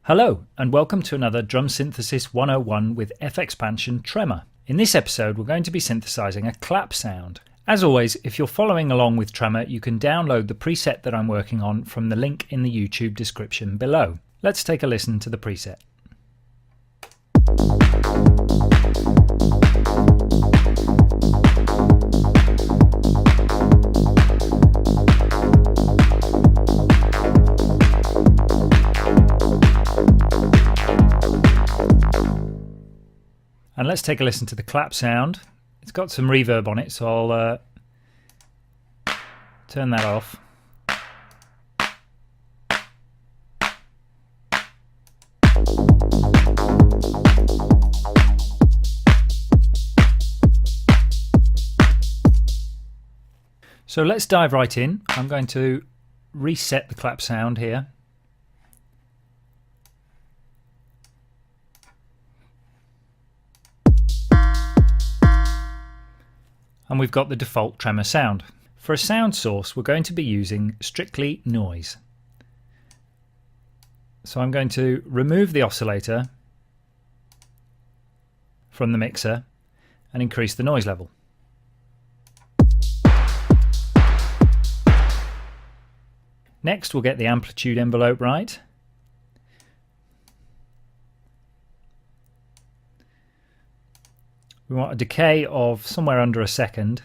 Hello, and welcome to another Drum Synthesis 101 with FXpansion Tremor. In this episode, we're going to be synthesizing a clap sound. As always, if you're following along with Tremor, you can download the preset that I'm working on from the link in the YouTube description below. Let's take a listen to the preset. And let's take a listen to the clap sound. It's got some reverb on it, so I'll turn that off. So let's dive right in. I'm going to reset the clap sound here. And we've got the default tremor sound. For a sound source, we're going to be using strictly noise. So I'm going to remove the oscillator from the mixer and increase the noise level. Next, we'll get the amplitude envelope right. We want a decay of somewhere under a second.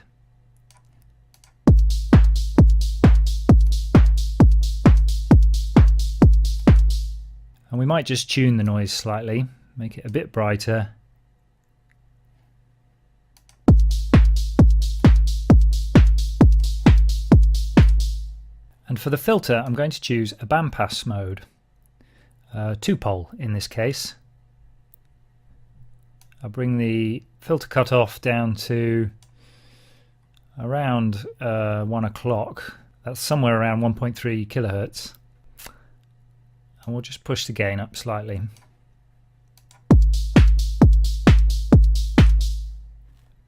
And we might just tune the noise slightly, make it a bit brighter. And for the filter, I'm going to choose a bandpass mode, 2-pole in this case. I'll bring the filter cutoff down to around 1 o'clock. That's somewhere around 1.3 kilohertz. And we'll just push the gain up slightly.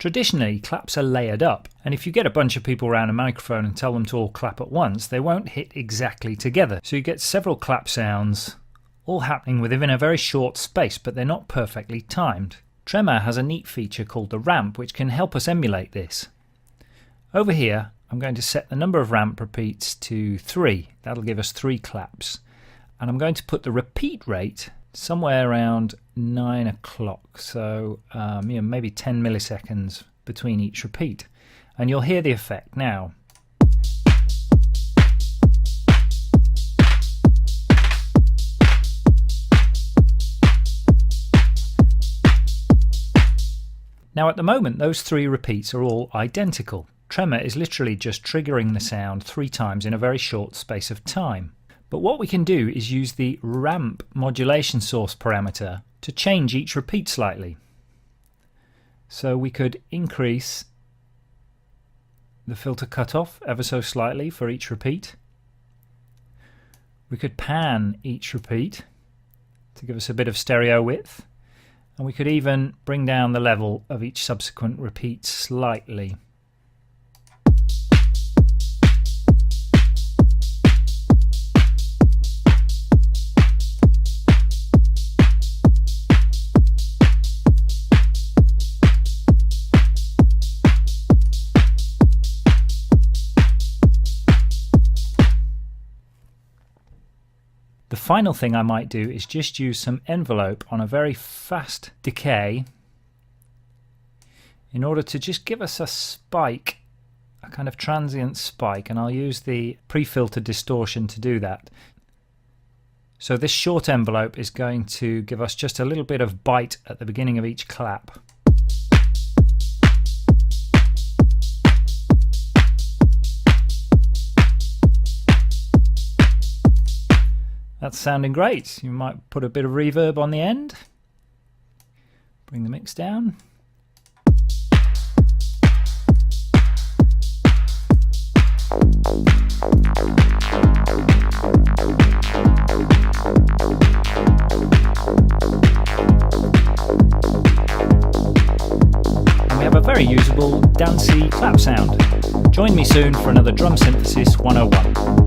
Traditionally, claps are layered up, and if you get a bunch of people around a microphone and tell them to all clap at once, they won't hit exactly together. So you get several clap sounds all happening within a very short space, but they're not perfectly timed. Tremor has a neat feature called the ramp, which can help us emulate this. Over here, I'm going to set the number of ramp repeats to 3. That'll give us 3 claps. And I'm going to put the repeat rate somewhere around 9 o'clock, so maybe 10 milliseconds between each repeat. And you'll hear the effect now. Now at the moment those 3 repeats are all identical. Tremor is literally just triggering the sound 3 times in a very short space of time. But what we can do is use the ramp modulation source parameter to change each repeat slightly. So we could increase the filter cutoff ever so slightly for each repeat. We could pan each repeat to give us a bit of stereo width. And we could even bring down the level of each subsequent repeat slightly. The final thing I might do is just use some envelope on a very fast decay in order to just give us a spike, a kind of transient spike, and I'll use the pre-filter distortion to do that. So this short envelope is going to give us just a little bit of bite at the beginning of each clap. That's sounding great. You might put a bit of reverb on the end. Bring the mix down. And we have a very usable dancey clap sound. Join me soon for another Drum Synthesis 101.